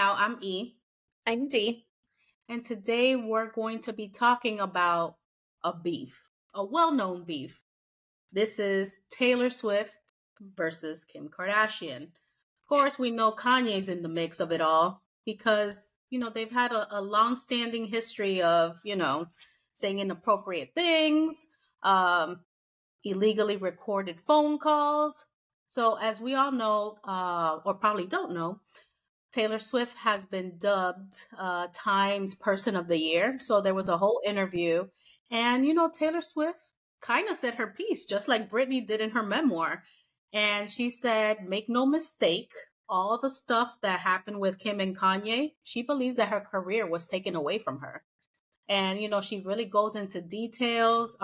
out. I'm E. I'm D. And today we're going to be talking about a beef, a well known beef. This is Taylor Swift versus Kim Kardashian. Of course, we know Kanye's in the mix of it all because, they've had a long standing history of, saying inappropriate things, illegally recorded phone calls. So, as we all know, or probably don't know, Taylor Swift has been dubbed Time's Person of the Year. So there was a whole interview. And, Taylor Swift kind of said her piece, just like Britney did in her memoir. And she said, make no mistake, all the stuff that happened with Kim and Kanye, she believes that her career was taken away from her. And, she really goes into details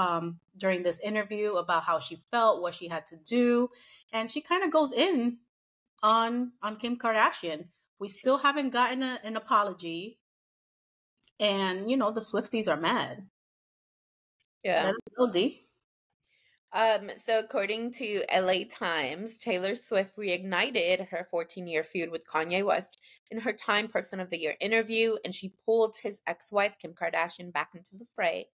during this interview about how she felt, what she had to do. And she kind of goes in on Kim Kardashian. We still haven't gotten an apology. And, the Swifties are mad. Yeah. Let us know, D. So according to LA Times, Taylor Swift reignited her 14-year feud with Kanye West in her Time Person of the Year interview, and she pulled his ex-wife, Kim Kardashian, back into the fray.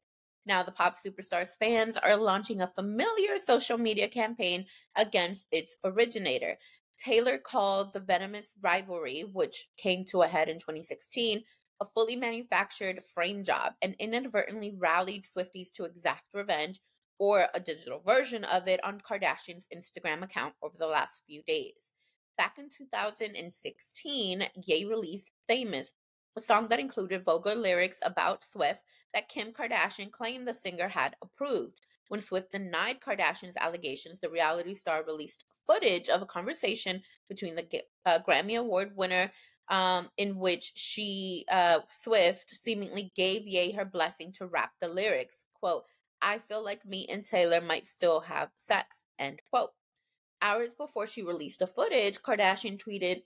Now the pop superstar's fans are launching a familiar social media campaign against its originator. Taylor called the venomous rivalry, which came to a head in 2016, a fully manufactured frame job, and inadvertently rallied Swifties to exact revenge, or a digital version of it, on Kardashian's Instagram account over the last few days. Back in 2016, Ye released Famous, a song that included vulgar lyrics about Swift that Kim Kardashian claimed the singer had approved. When Swift denied Kardashian's allegations, the reality star released footage of a conversation between the Grammy Award winner in which Swift, seemingly gave Ye her blessing to rap the lyrics. Quote, I feel like me and Taylor might still have sex, end quote. Hours before she released the footage, Kardashian tweeted,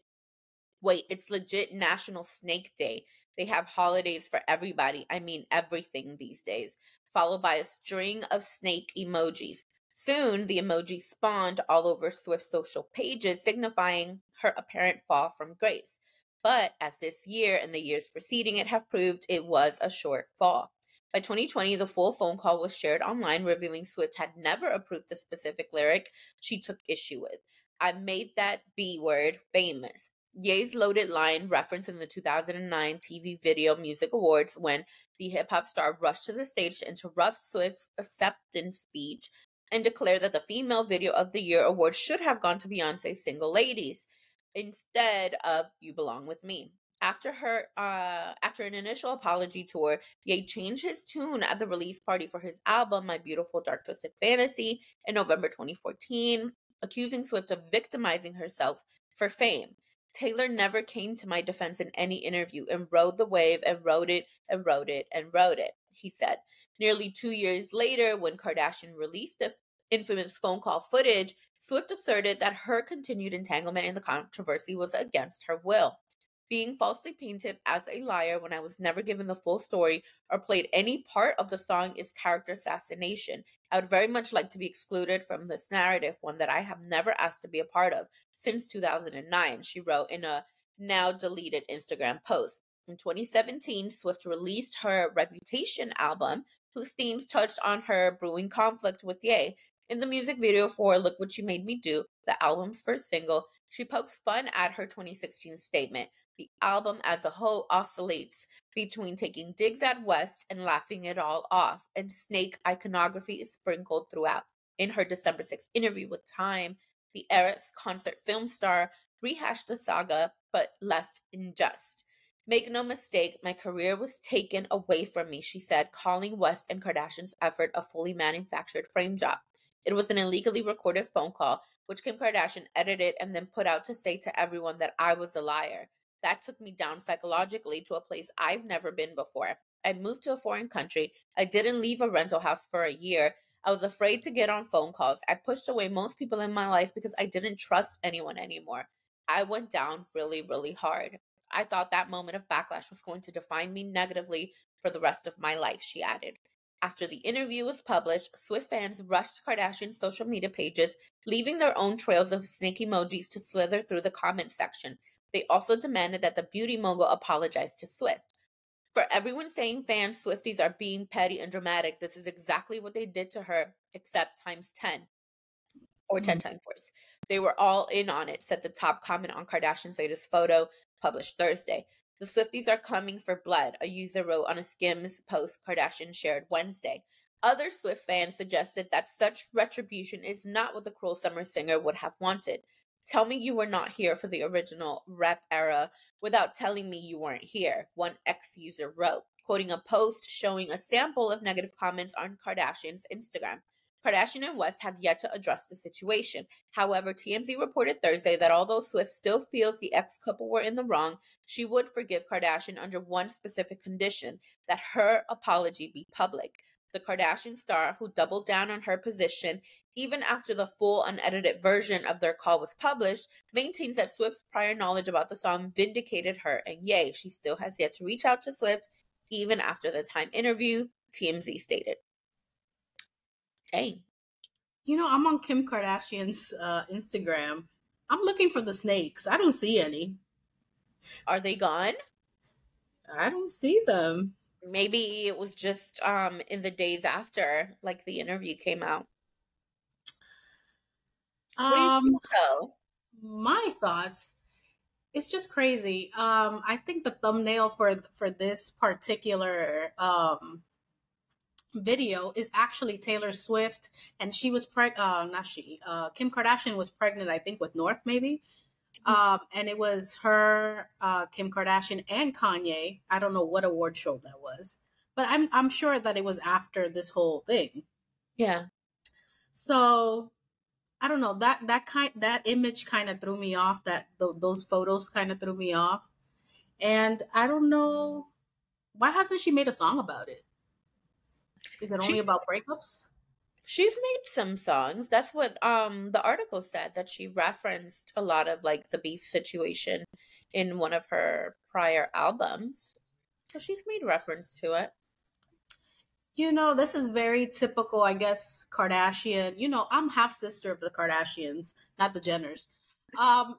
wait, it's legit National Snake Day. They have holidays for everybody. I mean everything these days. Followed by a string of snake emojis. Soon, the emoji spawned all over Swift's social pages, signifying her apparent fall from grace. But as this year and the years preceding it have proved, it was a short fall. By 2020, the full phone call was shared online, revealing Swift had never approved the specific lyric she took issue with. I made that B word famous. Ye's loaded line referenced in the 2009 TV Video Music Awards when the hip-hop star rushed to the stage to interrupt Swift's acceptance speech and declare that the Female Video of the Year award should have gone to Beyonce's Single Ladies instead of You Belong With Me. After an initial apology tour, Ye changed his tune at the release party for his album My Beautiful Dark Twisted Fantasy in November 2014, accusing Swift of victimizing herself for fame. Taylor never came to my defense in any interview and rode the wave and rode it and rode it and rode it, he said. Nearly 2 years later, when Kardashian released the infamous phone call footage, Swift asserted that her continued entanglement in the controversy was against her will. Being falsely painted as a liar when I was never given the full story or played any part of the song is character assassination. I would very much like to be excluded from this narrative, one that I have never asked to be a part of since 2009, she wrote in a now deleted Instagram post. In 2017, Swift released her Reputation album, whose themes touched on her brewing conflict with Ye. In the music video for Look What You Made Me Do, the album's first single, she pokes fun at her 2016 statement. The album as a whole oscillates between taking digs at West and laughing it all off, and snake iconography is sprinkled throughout. In her December 6th interview with Time, the Eras concert film star rehashed the saga, but less unjust. Make no mistake, my career was taken away from me, she said, calling West and Kardashian's effort a fully manufactured frame job. It was an illegally recorded phone call, which Kim Kardashian edited and then put out to say to everyone that I was a liar. That took me down psychologically to a place I've never been before. I moved to a foreign country. I didn't leave a rental house for a year. I was afraid to get on phone calls. I pushed away most people in my life because I didn't trust anyone anymore. I went down really, really hard. I thought that moment of backlash was going to define me negatively for the rest of my life, she added. After the interview was published, Swift fans rushed Kardashian's social media pages, leaving their own trails of snake emojis to slither through the comment section. They also demanded that the beauty mogul apologize to Swift. For everyone saying fans Swifties are being petty and dramatic, this is exactly what they did to her, except times 10. Or 10 times worse. They were all in on it, said the top comment on Kardashian's latest photo, published Thursday. The Swifties are coming for blood, a user wrote on a Skims post Kardashian shared Wednesday. Other Swift fans suggested that such retribution is not what the cruel summer singer would have wanted. Tell me you were not here for the original rep era without telling me you weren't here, one ex-user wrote, quoting a post showing a sample of negative comments on Kardashian's Instagram. Kardashian and West have yet to address the situation. However, TMZ reported Thursday that although Swift still feels the ex-couple were in the wrong, she would forgive Kardashian under one specific condition, that her apology be public. The Kardashian star, who doubled down on her position even after the full unedited version of their call was published, maintains that Swift's prior knowledge about the song vindicated her, and yay, she still has yet to reach out to Swift even after the Time interview, TMZ stated. Dang. You know, I'm on Kim Kardashian's Instagram. I'm looking for the snakes. I don't see any. Are they gone? I don't see them. Maybe it was just in the days after, like, the interview came out. What do you think, though? My thoughts. It's just crazy. I think the thumbnail for this particular video is actually Taylor Swift, and she was Kim Kardashian was pregnant, I think, with North, maybe. And it was her, Kim Kardashian, and Kanye. I don't know what award show that was, but I'm sure that it was after this whole thing. Yeah. So I don't know, that image kind of threw me off. Those photos kind of threw me off, and I don't know, why hasn't she made a song about it? Is it only about breakups? She's made some songs. That's what the article said, that she referenced a lot of, like, the beef situation in one of her prior albums. So she's made reference to it. You know, this is very typical, I guess, Kardashian. You know, I'm half sister of the Kardashians, not the Jenners.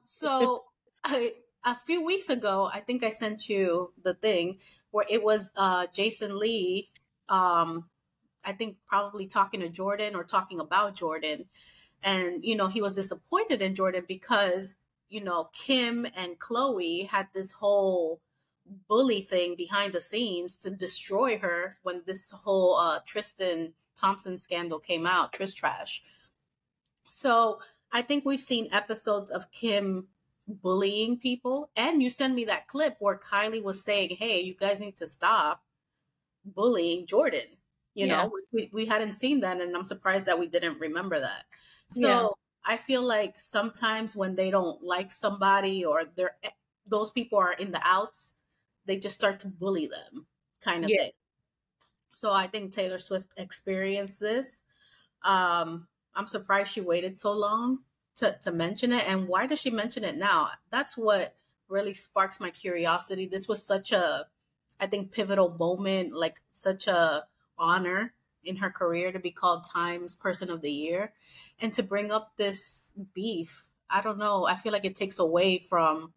So a few weeks ago, I think I sent you the thing where it was Jason Lee, I think probably talking to Jordan or talking about Jordan. And, you know, he was disappointed in Jordan because, you know, Kim and Khloe had this whole bully thing behind the scenes to destroy her when this whole Tristan Thompson scandal came out, Tris Trash. So I think we've seen episodes of Kim bullying people. And you send me that clip where Kylie was saying, hey, you guys need to stop bullying Jordan. You know, we hadn't seen that, and I'm surprised that we didn't remember that. So I feel like sometimes when they don't like somebody or those people are in the outs, they just start to bully them, kind of thing. So I think Taylor Swift experienced this. I'm surprised she waited so long to mention it. And why does she mention it now? That's what really sparks my curiosity. This was such a, I think, pivotal moment, like such a honor in her career to be called Time's Person of the Year. And to bring up this beef, I don't know, I feel like it takes away from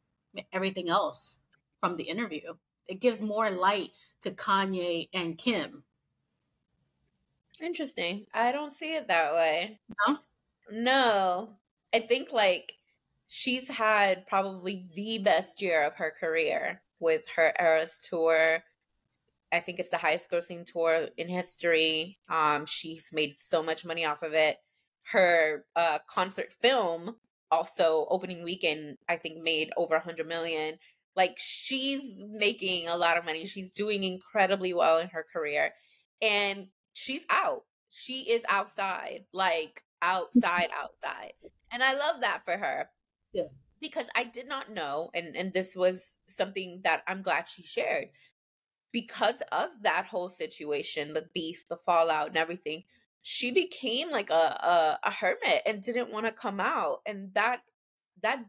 everything else from the interview. It gives more light to Kanye and Kim. Interesting. I don't see it that way. No? No. I think, like, she's had probably the best year of her career with her Eras tour. I think it's the highest grossing tour in history. She's made so much money off of it. Her concert film, also opening weekend, I think made over 100 million. Like, she's making a lot of money. She's doing incredibly well in her career. And she's out. She is outside, like outside. And I love that for her. Yeah. Because I did not know, and this was something that I'm glad she shared. Because of that whole situation, the beef, the fallout, and everything, she became like a hermit and didn't want to come out. And that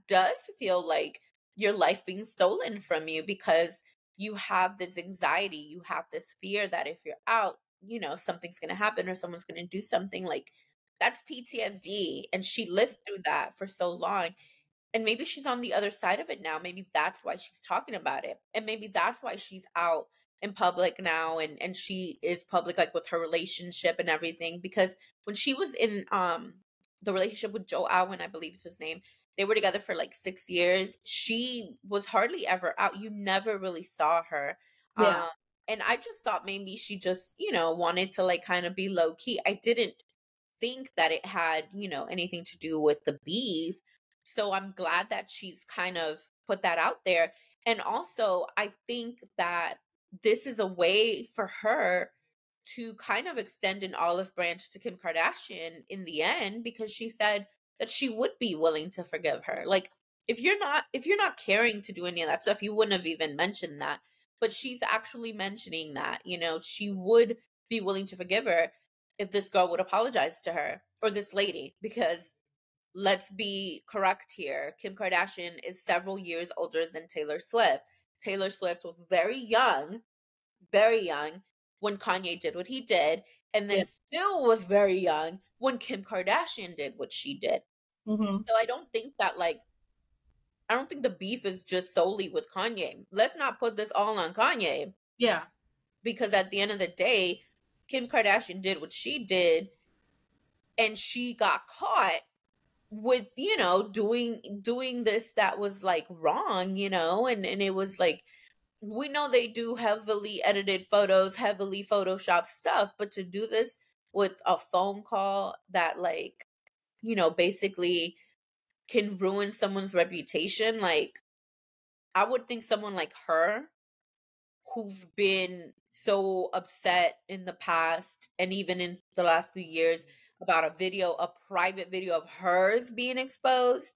does feel like your life being stolen from you, because you have this anxiety, you have this fear that if you're out, you know, something's going to happen or someone's going to do something. Like, that's PTSD. And she lived through that for so long. And maybe she's on the other side of it now. Maybe that's why she's talking about it. And maybe that's why she's out in public now, and she is public, like, with her relationship and everything. Because when she was in the relationship with Joe Alwyn, I believe is his name, they were together for like 6 years. She was hardly ever out. You never really saw her. Yeah. Um and I just thought maybe she just, wanted to like kind of be low key. I didn't think that it had, anything to do with the beef. So I'm glad that she's kind of put that out there. And also, I think that this is a way for her to kind of extend an olive branch to Kim Kardashian in the end, because she said that she would be willing to forgive her. Like, if you're not caring to do any of that stuff, you wouldn't have even mentioned that. But she's actually mentioning that, she would be willing to forgive her if this girl would apologize to her, or this lady, because let's be correct here. Kim Kardashian is several years older than Taylor Swift. Taylor Swift was very young when Kanye did what he did, and then Yeah. still was very young when Kim Kardashian did what she did. Hmm. So I don't think the beef is just solely with Kanye. Let's not put this all on Kanye, Yeah. because at the end of the day, Kim Kardashian did what she did, and she got caught with, doing this that was like wrong, and it was like, we know they do heavily edited photos, heavily photoshopped stuff, but to do this with a phone call that, like, basically can ruin someone's reputation, like, I would think someone like her, who's been so upset in the past and even in the last few years about a private video of hers being exposed,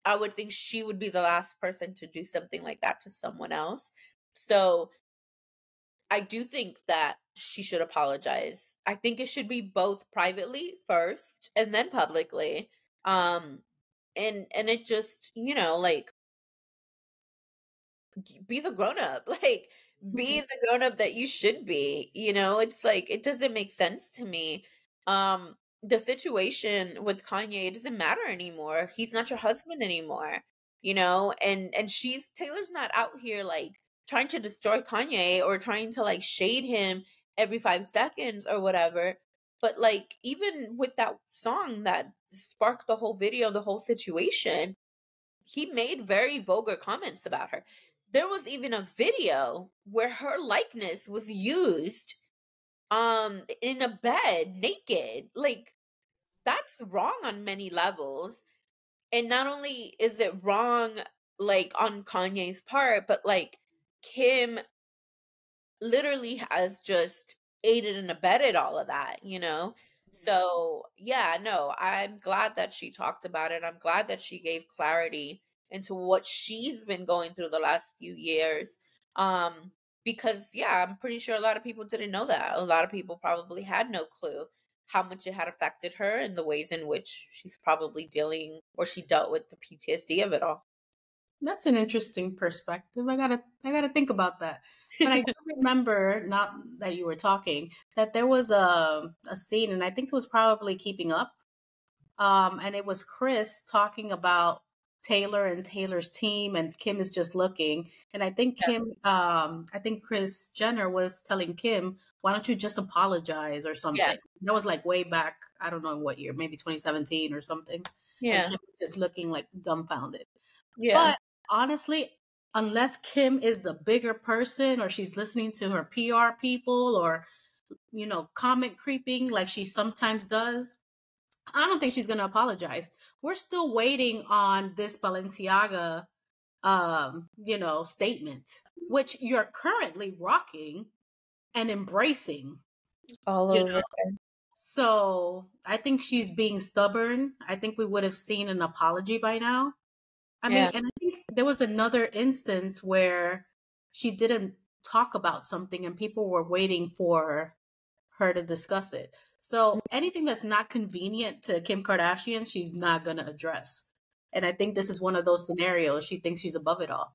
I would think she would be the last person to do something like that to someone else. So I do think that she should apologize. I think it should be both privately first and then publicly. Um and it just, like, be the grown up. Like, be the grown up that you should be. It's like, it doesn't make sense to me. The situation with Kanye, it doesn't matter anymore. He's not your husband anymore. And Taylor's not out here like trying to destroy Kanye or trying to like shade him every 5 seconds or whatever. But like, even with that song that sparked the whole video, the whole situation, he made very vulgar comments about her. There was even a video where her likeness was used in a bed naked. Like, that's wrong on many levels. And not only is it wrong like on Kanye's part, but like, Kim literally has just aided and abetted all of that. So, yeah, no, I'm glad that she talked about it. I'm glad that she gave clarity into what she's been going through the last few years. Because, yeah, I'm pretty sure a lot of people didn't know that. A lot of people probably had no clue how much it had affected her and the ways in which she's probably dealing, or she dealt with the PTSD of it all. That's an interesting perspective. I gotta think about that. But I do remember, not that you were talking, that there was a scene, and I think it was probably Keeping Up. And it was Chris talking about Taylor and Taylor's team, and Kim is just looking. And I think Chris Jenner was telling Kim, why don't you just apologize or Yeah. something? That was like way back, I don't know what year, maybe 2017 or something. And Yeah. Kim was just looking like dumbfounded. Yeah. But honestly, unless Kim is the bigger person or she's listening to her PR people or, comment creeping like she sometimes does, I don't think she's going to apologize. We're still waiting on this Balenciaga, statement, which you're currently rocking and embracing, All you over. know. So I think she's being stubborn. I think we would have seen an apology by now. I mean, Yeah. and I think there was another instance where she didn't talk about something and people were waiting for her to discuss it. So anything that's not convenient to Kim Kardashian, she's not going to address. And I think this is one of those scenarios. She thinks she's above it all.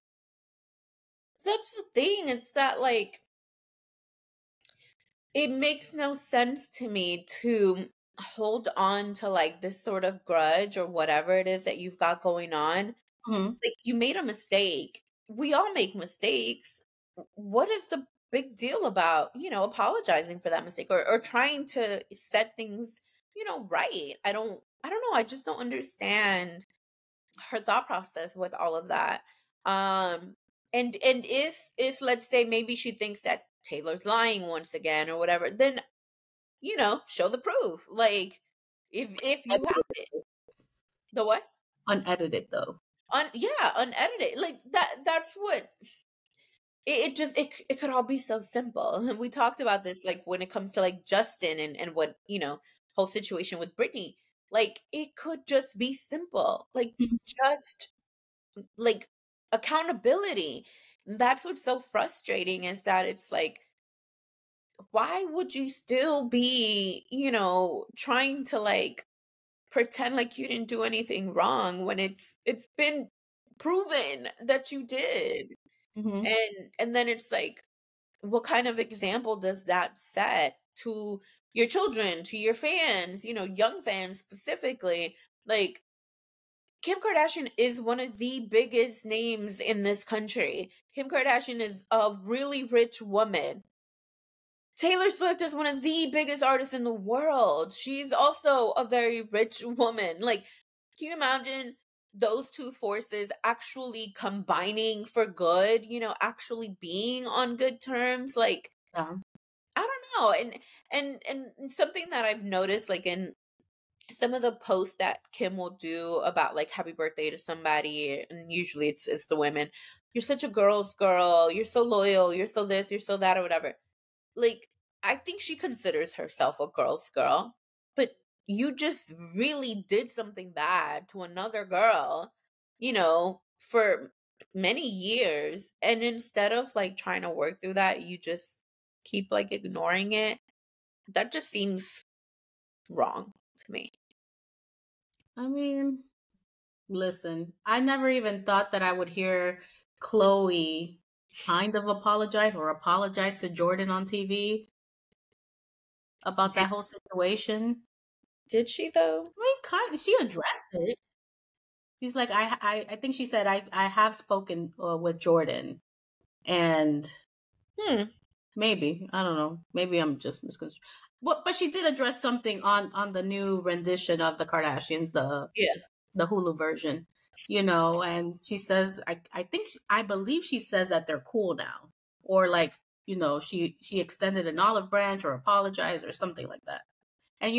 That's the thing. It's that, like, it makes no sense to me to hold on to like this sort of grudge or whatever it is that you've got going on Mhm. Like, you made a mistake. We all make mistakes. What is the big deal about, apologizing for that mistake, or trying to set things, right? I don't know. I just don't understand her thought process with all of that. And if let's say maybe she thinks that Taylor's lying once again or whatever, then show the proof. Like, if you have it. The what? Unedited though. Yeah, unedited. Like, that's what it just it could all be so simple. And we talked about this, like, when it comes to like Justin and what, whole situation with Britney. Like, it could just be simple. Like, Mhm. just like accountability. That's what's so frustrating, is that it's like, why would you still be, trying to like pretend like you didn't do anything wrong when it's been proven that you did. Mhm. And then it's like, what kind of example does that set to your children, to your fans, young fans specifically? Like, Kim Kardashian is one of the biggest names in this country. Kim Kardashian is a really rich woman. Taylor Swift is one of the biggest artists in the world. She's also a very rich woman. Like, can you imagine those two forces actually combining for good, actually being on good terms? Like, Yeah. I don't know. And something that I've noticed, like, in some of the posts that Kim will do about like happy birthday to somebody, and usually it's the women. You're such a girl's girl. You're so loyal. You're so this. You're so that, or whatever. Like, I think she considers herself a girl's girl, but you just really did something bad to another girl, for many years. And instead of like trying to work through that, you just keep like ignoring it. That just seems wrong to me. I mean, listen, I never even thought that I would hear Chloe kind of apologize to Jordan on TV about Did that whole situation. did she though? I mean, she addressed it. She's like, I think she said, I have spoken with Jordan, and Hmm. maybe I don't know. Maybe I'm just misconstrued. But she did address something on the new rendition of the Kardashians, Yeah. the Hulu version, and she says, I believe she says that they're cool now, or like, she extended an olive branch or apologized or something like that. And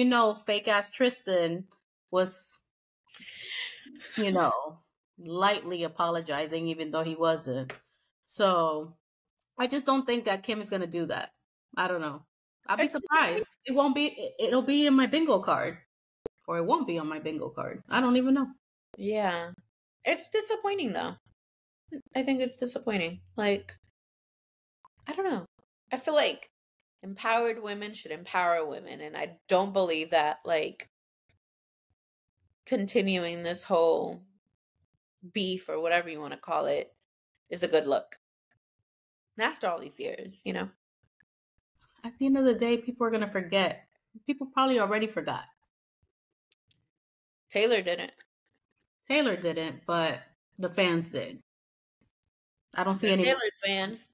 fake ass Tristan was, you know, lightly apologizing even though he wasn't. So I just don't think that Kim is gonna do that. I don't know. I'll be It's surprised. It won't be. It'll be in my bingo card, or it won't be on my bingo card. I don't even know. yeah. It's disappointing though. I think it's disappointing. Like, I don't know. I feel like empowered women should empower women, and I don't believe that like continuing this whole beef or whatever you want to call it is a good look. And after all these years. At the end of the day, people are gonna forget. People probably already forgot. Taylor didn't. Taylor didn't, but the fans did. I don't see Not any more. Taylor's fans.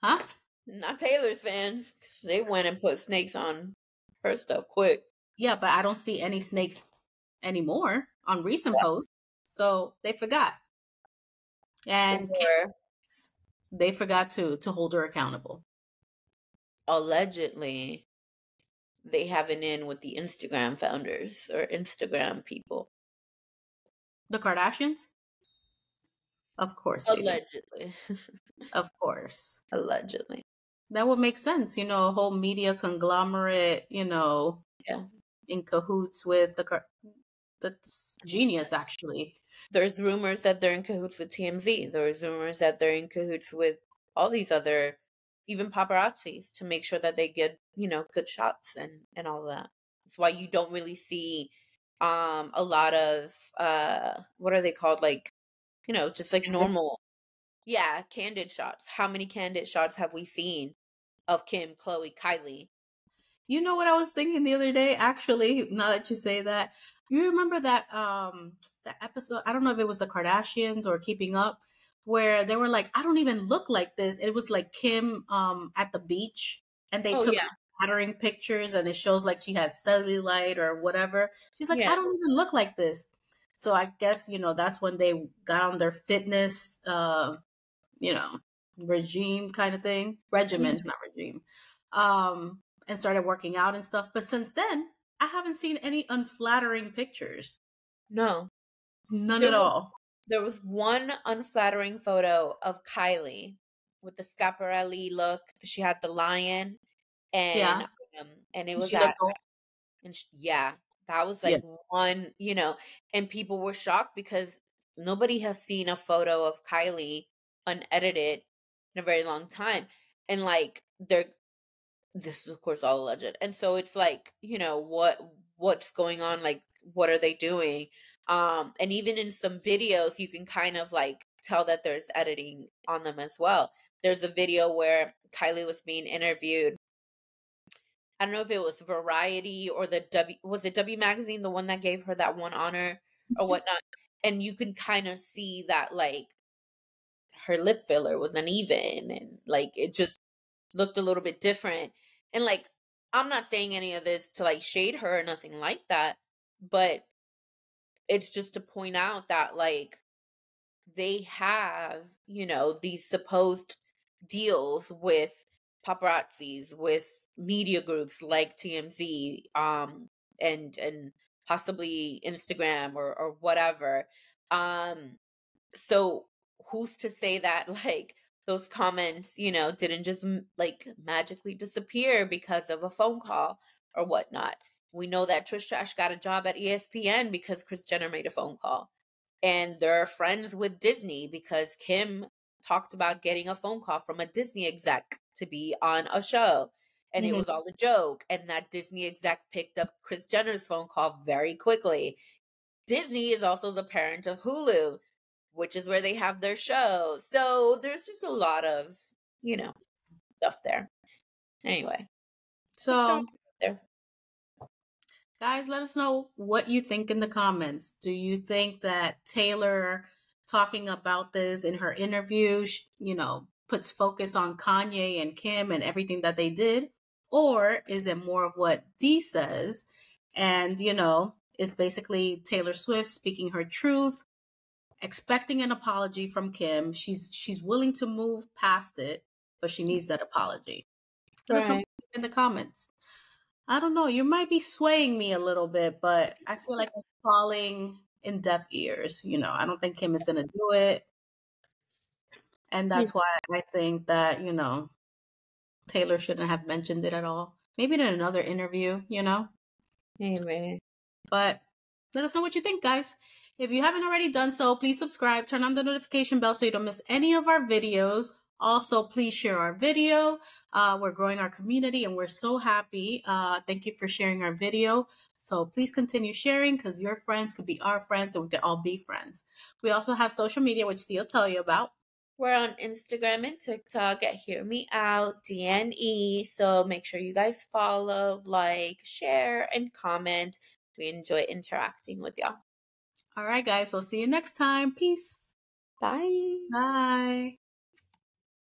Huh? Not Taylor's fans. 'Cause they went and put snakes on her stuff quick. Yeah, but I don't see any snakes anymore on recent posts. So they forgot. And Or they forgot to hold her accountable. allegedly they have an in with the Instagram founders or Instagram people. The Kardashians? Of course they do. Allegedly. Of course. Allegedly. That would make sense, a whole media conglomerate, Yeah. in cahoots with that's genius actually. There's rumors that they're in cahoots with TMZ. There's rumors that they're in cahoots with all these other, even paparazzis, to make sure that they get, good shots and all of that. That's why you don't really see a lot of what are they called? Like, just like normal. Yeah, candid shots. How many candid shots have we seen of Kim, Chloe, Kylie? You know what I was thinking the other day? Actually, now that you say that, You remember that episode? I don't know if it was the Kardashians or Keeping Up, where they were like, I don't even look like this. It was like Kim at the beach, and they Oh took yeah, flattering pictures, and it shows like she had cellulite or whatever. She's like, I yeah. don't even look like this. So I guess, that's when they got on their fitness you know, regime kind of thing, regimen, Mhm. not regime, and started working out and stuff. But since then, I haven't seen any unflattering pictures. No, None there at was all. there was one unflattering photo of Kylie with the Schiaparelli look. She had the lion, and Yeah. um, and it was She at looked old. and yeah, that was Yeah. like one, and people were shocked because nobody has seen a photo of Kylie unedited in a very long time, and like they're this is of course all alleged, and so it's like what's going on, like what are they doing, and even in some videos you can kind of like tell that there's editing on them as well. There's a video where Kylie was being interviewed. I don't know if it was Variety or the was it W Magazine, the one that gave her that one honor or whatnot, and you can kind of see that like her lip filler was uneven and like it just looked a little bit different. And like, I'm not saying any of this to like shade her or nothing like that, but it's just to point out that like they have, these supposed deals with paparazzis, with media groups like TMZ, and possibly Instagram or whatever. Um, so who's to say that like those comments didn't just like magically disappear because of a phone call or whatnot. We know that Trish Trash got a job at ESPN because Chris Jenner made a phone call, and they're friends with Disney because Kim talked about getting a phone call from a Disney exec to be on a show, and it Hmm. was all a joke, and that Disney exec picked up Chris Jenner's phone call very quickly. Disney is also the parent of Hulu, which is where they have their show. So there's just a lot of, you know, stuff there. Anyway, just throwing So, it out there. guys, let us know what you think in the comments. Do you think that Taylor talking about this in her interview, puts focus on Kanye and Kim and everything that they did? Or is it more of what Dee says? And, it's basically Taylor Swift speaking her truth, expecting an apology from Kim. She's willing to move past it, but she needs that apology. Let us know Right. in the comments. I don't know. You might be swaying me a little bit, but I feel like it's falling in deaf ears. I don't think Kim is going to do it. And Hmm. that's why I think that, Taylor shouldn't have mentioned it at all. Maybe in another interview. Anyway, But let us know what you think, guys. If you haven't already done so, please subscribe, turn on the notification bell so you don't miss any of our videos. Also, please share our video. We're growing our community and we're so happy. Thank you for sharing our video. So please continue sharing because your friends could be our friends and we could all be friends. We also have social media, which Steve will tell you about. we're on Instagram and TikTok at Hear Me Out, DNE. So make sure you guys follow, like, share, and comment. We enjoy interacting with y'all. All right, guys. We'll see you next time. Peace. Bye. Bye.